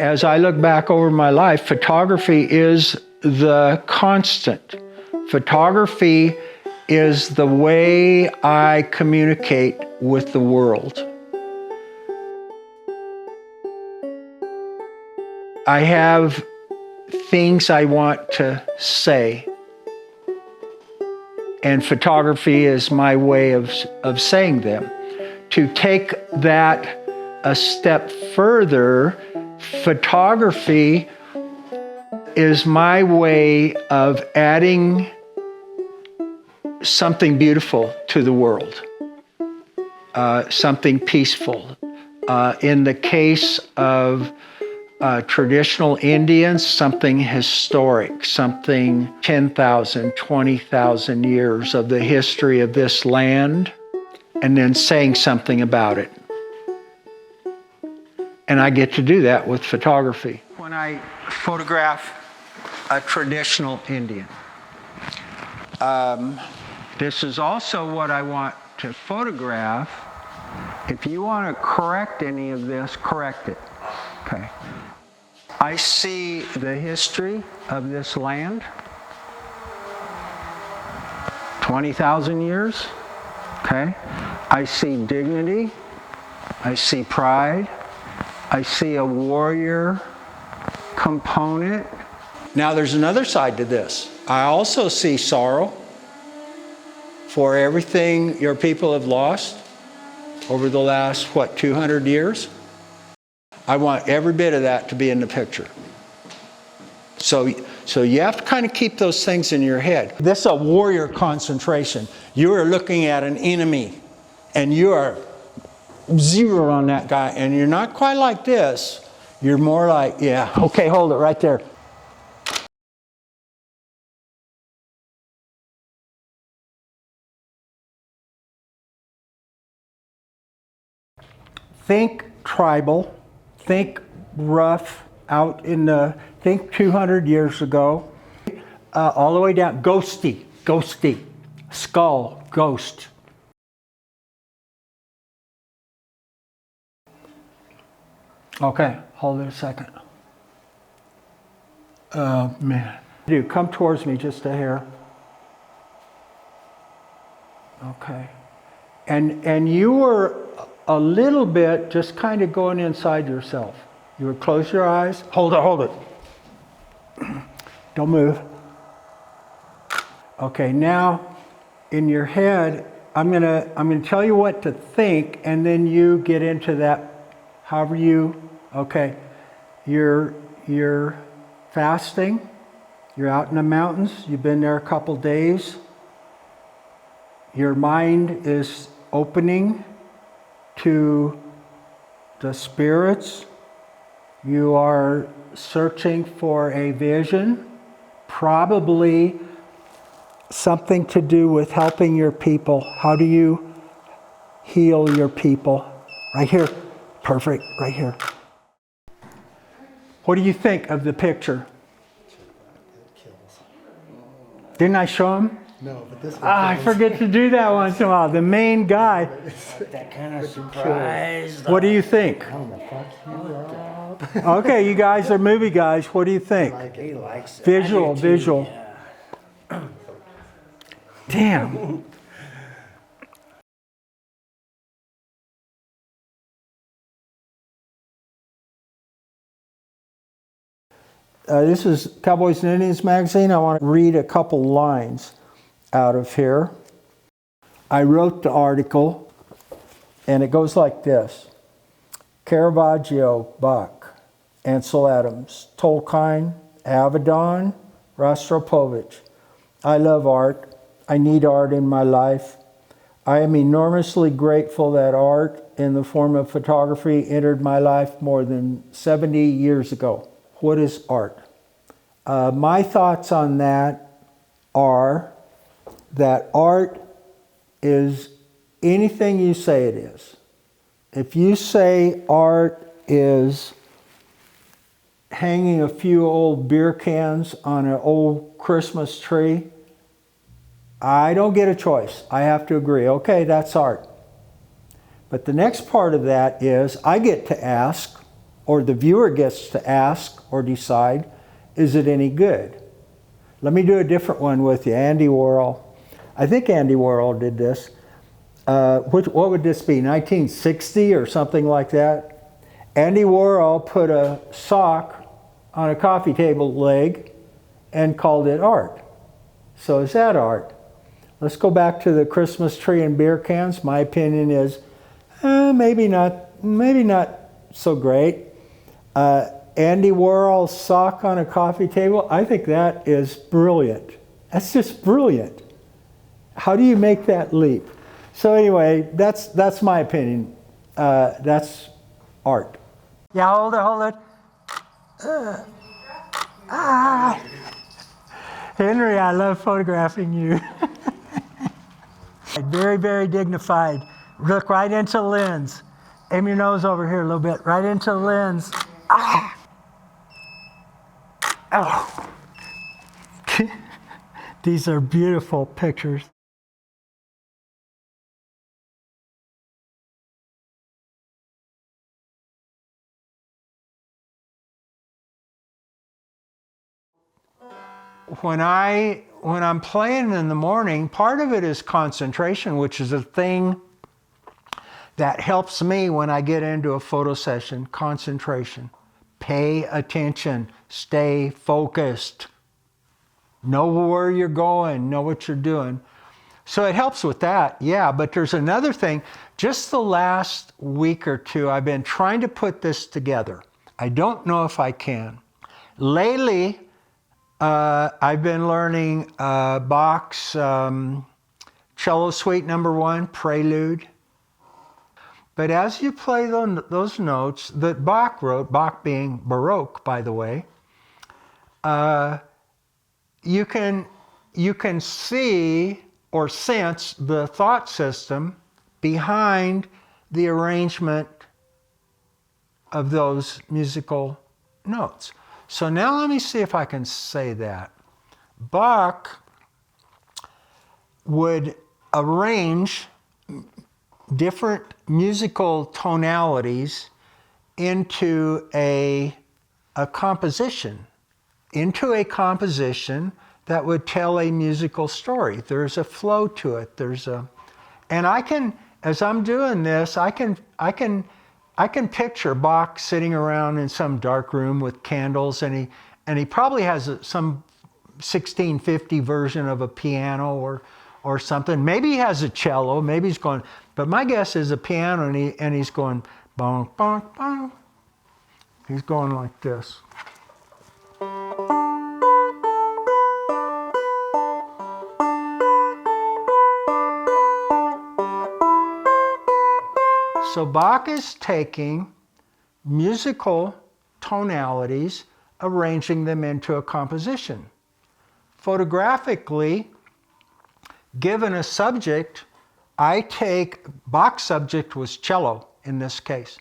As I look back over my life, photography is the constant. Photography is the way I communicate with the world. I have things I want to say, and photography is my way of saying them. To take that a step further, photography is my way of adding something beautiful to the world, something peaceful. In the case of traditional Indians, something historic, something 10,000, 20,000 years of the history of this land, and then saying something about it. And I get to do that with photography. When I photograph a traditional Indian, this is also what I want to photograph. If you want to correct any of this, correct it. Okay. I see the history of this land, 20,000 years. Okay. I see dignity. I see pride. I see a warrior component. Now there's another side to this. I also see sorrow for everything your people have lost over the last, 200 years? I want every bit of that to be in the picture. So you have to kind of keep those things in your head. This is a warrior concentration. You are looking at an enemy, and you are zero on that guy, and you're not quite like this. You're more like, yeah, okay, hold it right there. Think tribal, think rough, think 200 years ago, all the way down, ghosty, skull, ghost. Okay, hold it a second. Oh, man. Dude, come towards me just a hair. Okay. And you were a little bit just kind of going inside yourself. You would close your eyes. Hold it. Don't move. Okay, now in your head, I'm gonna tell you what to think, and then you get into that. However you. Okay, you're fasting. You're out in the mountains. You've been there a couple days. Your mind is opening to the spirits. You are searching for a vision, probably something to do with helping your people. How do you heal your people? Right here. Perfect. Right here. What do you think of the picture? Didn't I show him? No, but this one. I forget to do that once in a while. The main guy. That kind of surprise. What do you think? How the fuck you, Rob? Okay, you guys are movie guys. What do you think? He likes it. Visual. Yeah. Damn. This is Cowboys and Indians magazine. I want to read a couple lines out of here. I wrote the article, and it goes like this. Caravaggio, Bach, Ansel Adams, Tolkien, Avedon, Rostropovich. I love art. I need art in my life. I am enormously grateful that art in the form of photography entered my life more than 70 years ago. What is art? My thoughts on that are that art is anything you say it is. If you say art is hanging a few old beer cans on an old Christmas tree, I don't get a choice. I have to agree. Okay, that's art. But the next part of that is I get to ask, or the viewer gets to ask or decide, is it any good? Let me do a different one with you. Andy Warhol. I think Andy Warhol did this. What would this be, 1960 or something like that? Andy Warhol put a sock on a coffee table leg and called it art. So is that art? Let's go back to the Christmas tree and beer cans. My opinion is maybe not so great. Andy Warhol's sock on a coffee table, I think that is brilliant. That's just brilliant. How do you make that leap? So anyway, that's my opinion. That's art. Yeah, hold it. Henry, I love photographing you. Very, very dignified. Look right into the lens. Aim your nose over here a little bit. Right into the lens. Ah! Oh. These are beautiful pictures. When I'm playing in the morning, part of it is concentration, which is a thing that helps me when I get into a photo session. Concentration. Pay attention. Stay focused. Know where you're going. Know what you're doing. So it helps with that, yeah. But there's another thing. Just the last week or two, I've been trying to put this together. I don't know if I can. Lately, I've been learning Bach's Cello Suite No. 1, Prelude. But as you play those notes that Bach wrote, Bach being Baroque, by the way, you can see or sense the thought system behind the arrangement of those musical notes. So now let me see if I can say that. Bach would arrange different musical tonalities into a composition, that would tell a musical story. There's a flow to it. And I can, as I'm doing this, I can picture Bach sitting around in some dark room with candles, and he probably has some 1650 version of a piano or something. Maybe he has a cello. Maybe he's going. But my guess is a piano, and he's going bong bong bong. He's going like this. So Bach is taking musical tonalities, arranging them into a composition. Photographically, given a subject, Bach's subject was cello in this case.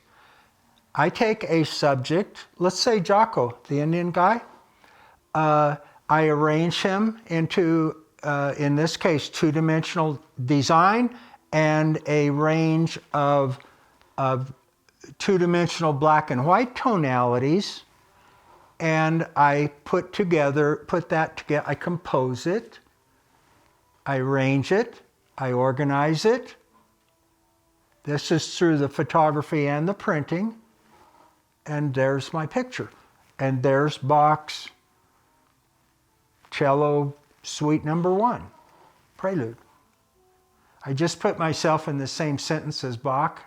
I take a subject, let's say Jocko, the Indian guy. I arrange him into, in this case, two-dimensional design and a range of two-dimensional black and white tonalities, and I put that together, I compose it, I arrange it, I organize it. This is through the photography and the printing, and there's my picture. And there's Bach's Cello Suite No. 1, Prelude. I just put myself in the same sentence as Bach.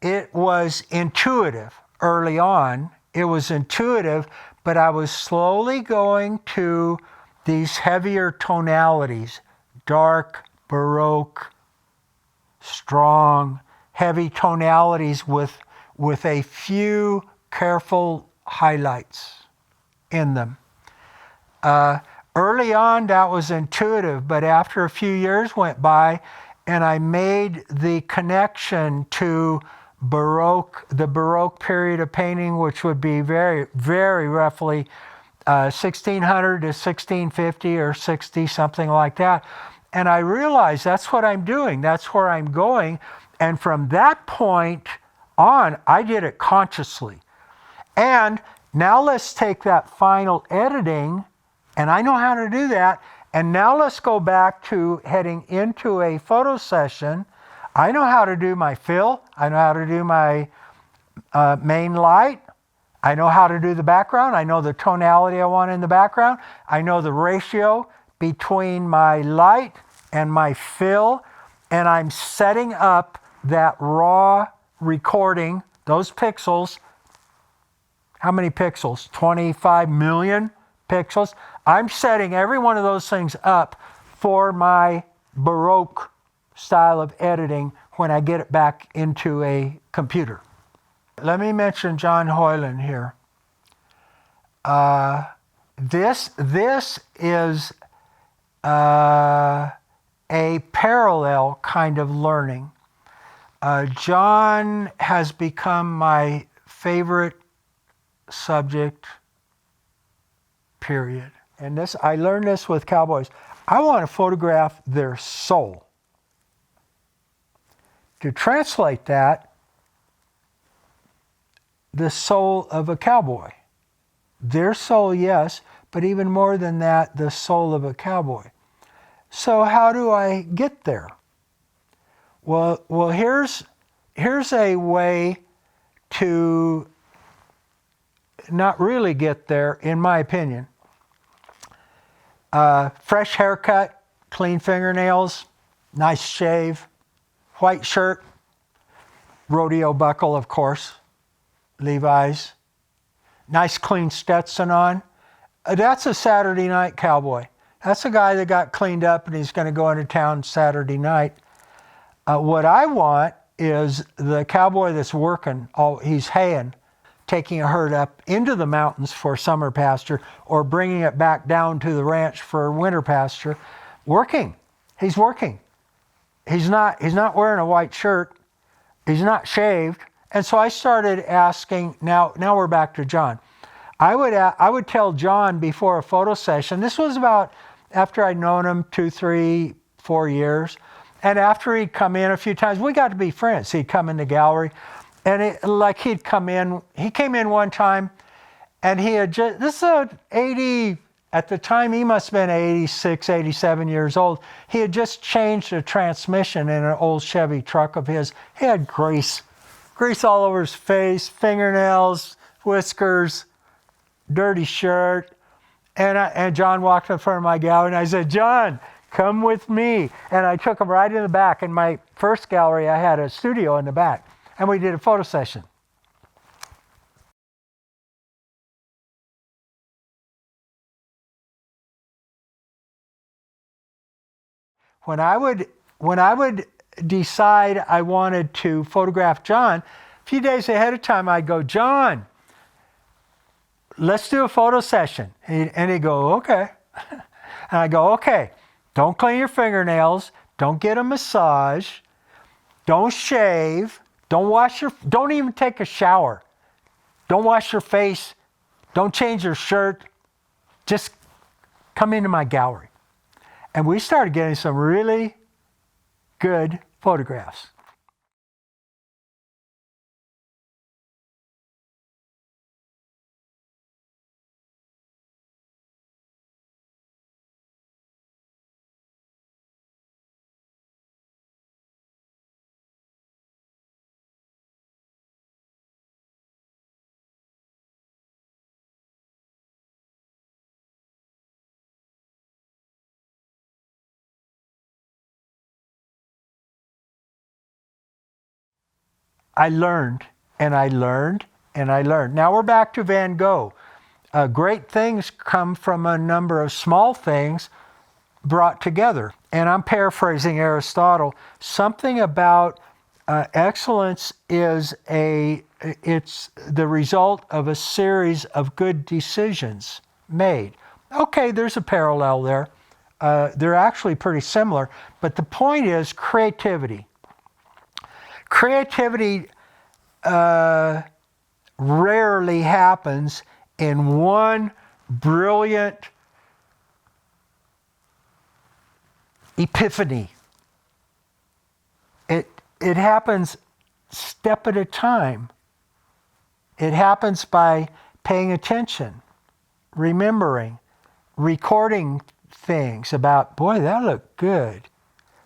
it was intuitive early on. It was intuitive, but I was slowly going to these heavier tonalities, dark, Baroque, strong, heavy tonalities with a few careful highlights in them. Early on, that was intuitive, but after a few years went by, and I made the connection to Baroque, the Baroque period of painting, which would be very, very roughly 1600 to 1650 or 60, something like that. And I realized that's what I'm doing. That's where I'm going. And from that point on, I did it consciously. And now let's take that final editing, and I know how to do that. And now let's go back to heading into a photo session. I know how to do my fill. I know how to do my main light. I know how to do the background. I know the tonality I want in the background. I know the ratio between my light and my fill. And I'm setting up that raw recording, those pixels. How many pixels? 25 million pixels. I'm setting every one of those things up for my Baroque style of editing when I get it back into a computer. Let me mention John Hoyland here. This is a parallel kind of learning. John has become my favorite subject, period. And this, I learned this with cowboys. I want to photograph their soul. To translate that, the soul of a cowboy. Their soul, yes, but even more than that, the soul of a cowboy. So how do I get there? Well, here's a way to not really get there, in my opinion. Fresh haircut, clean fingernails, nice shave, white shirt, rodeo buckle, of course, Levi's, nice clean Stetson on. That's a Saturday night cowboy. That's a guy that got cleaned up and he's going to go into town Saturday night. What I want is the cowboy that's working, he's haying, taking a herd up into the mountains for summer pasture or bringing it back down to the ranch for winter pasture, working. He's working. He's not wearing a white shirt. He's not shaved. And so I started asking, now we're back to John. I would tell John before a photo session, this was about after I'd known him 2, 3, 4 years. And after he'd come in a few times, we got to be friends. He'd come in the gallery and he'd come in. He came in one time and he had just, this is a 80, at the time he must have been 86, 87 years old. He had just changed a transmission in an old Chevy truck of his. He had grease all over his face, fingernails, whiskers, dirty shirt. And John walked in front of my gallery and I said, John, come with me. And I took him right in the back. In my first gallery, I had a studio in the back. And we did a photo session. When I would decide I wanted to photograph John, a few days ahead of time, I'd go, John, let's do a photo session. And he'd go, okay. And I go, okay, don't clean your fingernails. Don't get a massage. Don't shave. Don't even take a shower. Don't wash your face. Don't change your shirt. Just come into my gallery. And we started getting some really good photographs. I learned, and I learned, and I learned. Now we're back to Van Gogh. Great things come from a number of small things brought together. And I'm paraphrasing Aristotle. Something about excellence is it's the result of a series of good decisions made. Okay, there's a parallel there. They're actually pretty similar. But the point is creativity. Creativity rarely happens in one brilliant epiphany. It happens step at a time. It happens by paying attention, remembering, recording things about, boy, that looked good.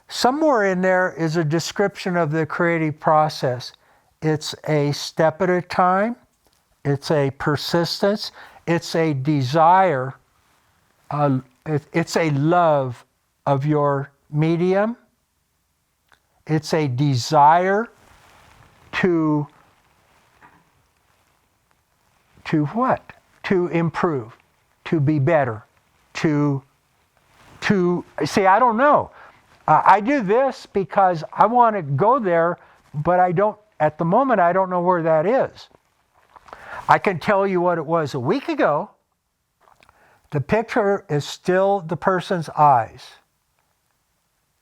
Somewhere in there is a description of the creative process. It's a step at a time. It's a persistence. It's a desire. It's a love of your medium. It's a desire to what? To improve, to be better, to see, I don't know. I do this because I want to go there, but I don't, at the moment, I don't know where that is. I can tell you what it was a week ago. The picture is still the person's eyes.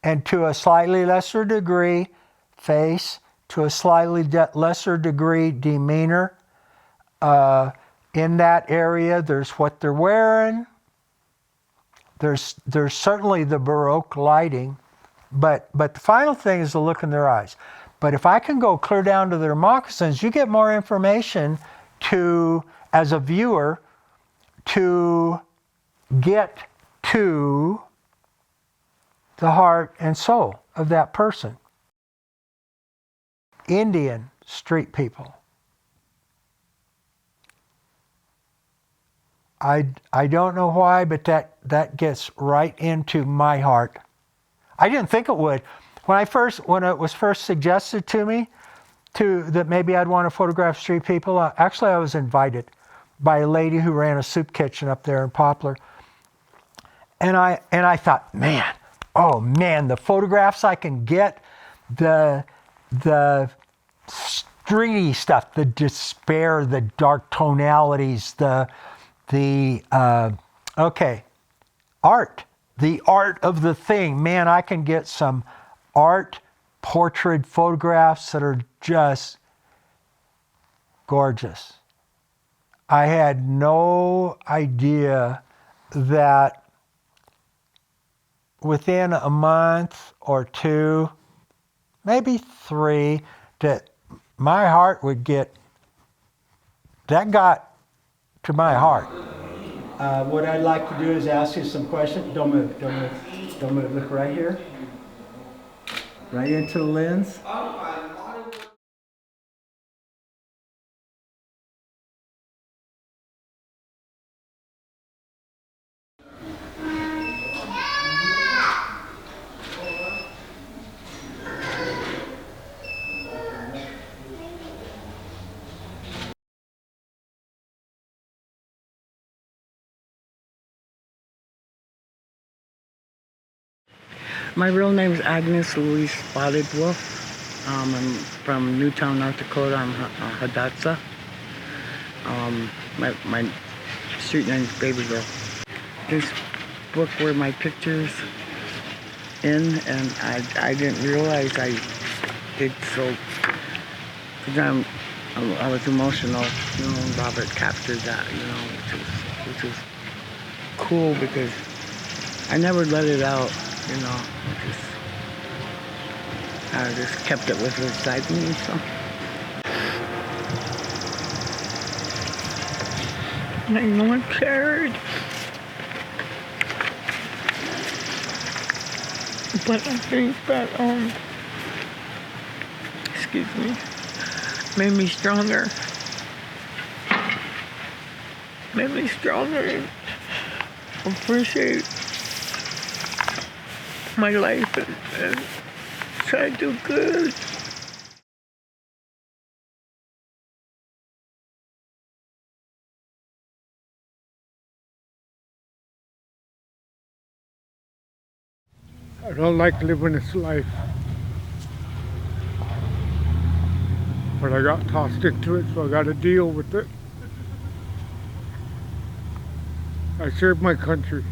And to a slightly lesser degree, face, to a slightly lesser degree, demeanor. In that area, there's what they're wearing. There's certainly the Baroque lighting. But the final thing is the look in their eyes. But if I can go clear down to their moccasins, you get more information as a viewer, to get to the heart and soul of that person. Indian street people. I don't know why, but that gets right into my heart. I didn't think it would. When it was first suggested to me that maybe I'd want to photograph street people, actually I was invited by a lady who ran a soup kitchen up there in Poplar. And I thought, man, the photographs I can get, the streety stuff, the despair, the dark tonalities, art, the art of the thing. Man, I can get some art portrait photographs that are just gorgeous. I had no idea that within a month or two, maybe 3, that my heart would that got to my heart. What I'd like to do is ask you some questions. Don't move. Look right here. Right into the lens. My real name is Agnes Louise Spotted Wolf. I'm from Newtown, North Dakota. I'm Hadassah. My street name is Baby Girl. This book were my pictures in, and I didn't realize I did so, because I was emotional, and Robert captured that, which was cool, because I never let it out. I just kept it with inside me, so. And I know I'm scared. But I think that, made me stronger. Made me stronger and appreciate my life and try to do good. I don't like living this life, but I got tossed into it, so I got to deal with it. I served my country,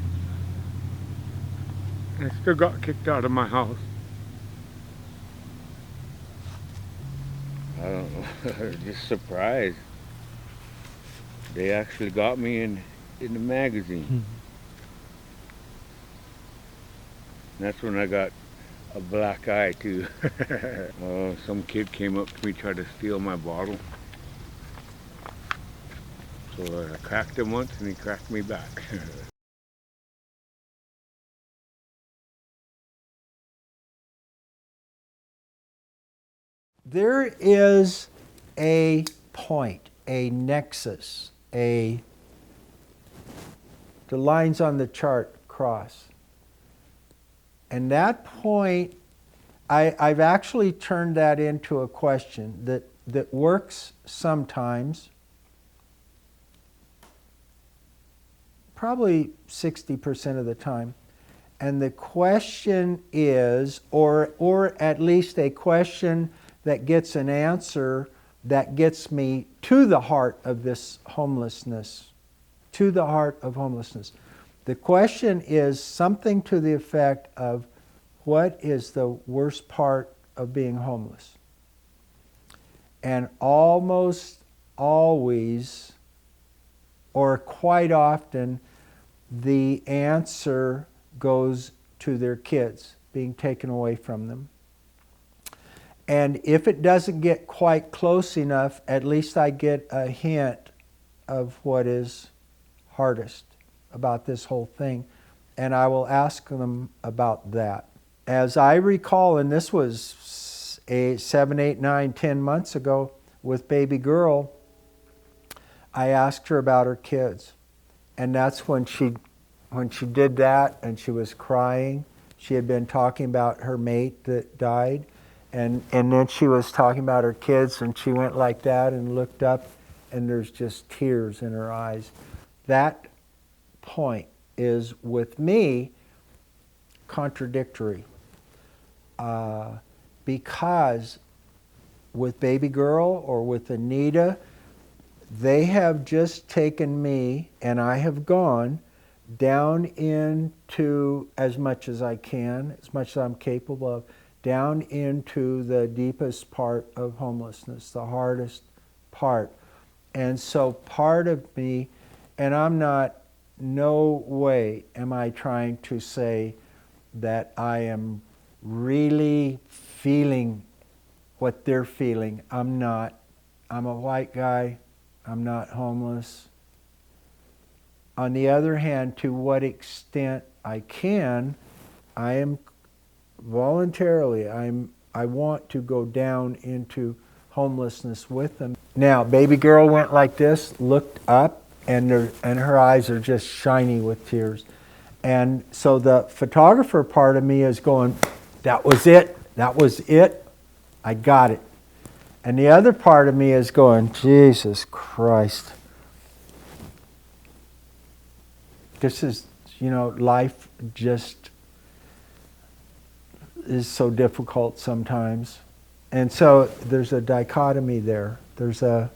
and I still got kicked out of my house. I don't know, just surprised. They actually got me in the magazine. And that's when I got a black eye too. Some kid came up to me, tried to steal my bottle. So I cracked him once and he cracked me back. There is a point, a nexus, the lines on the chart cross. And that point, I've actually turned that into a question that works sometimes, probably 60% of the time. And the question is, or at least a question that gets an answer that gets me to the heart of this homelessness, to the heart of homelessness. The question is something to the effect of, what is the worst part of being homeless? And almost always, or quite often, the answer goes to their kids being taken away from them. And if it doesn't get quite close enough, at least I get a hint of what is hardest about this whole thing. And I will ask them about that. As I recall, and this was 7, 8, 9, 10 months ago with baby girl, I asked her about her kids. And that's when she did that and she was crying. She had been talking about her mate that died. And then she was talking about her kids, and she went like that and looked up, and there's just tears in her eyes. That point is, with me, contradictory. Because with baby girl or with Anita, they have just taken me, and I have gone down into, as much as I can, as much as I'm capable of, down into the deepest part of homelessness, the hardest part. And so part of me, and I'm not, no way am I trying to say that I am really feeling what they're feeling. I'm not. I'm a white guy. I'm not homeless. On the other hand, to what extent I can, I am voluntarily, I want to go down into homelessness with them. Now, baby girl went like this, looked up, and her eyes are just shiny with tears. And so the photographer part of me is going, that was it, I got it. And the other part of me is going, Jesus Christ. This is, life just is so difficult sometimes. And so there's a dichotomy there. There's the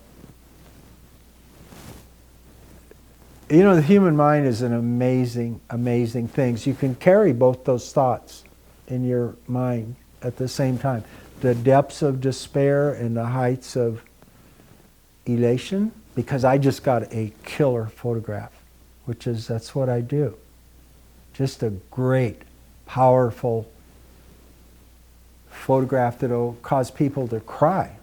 human mind is an amazing, amazing thing. You can carry both those thoughts in your mind at the same time. The depths of despair and the heights of elation, because I just got a killer photograph, that's what I do. Just a great, powerful photograph that'll cause people to cry.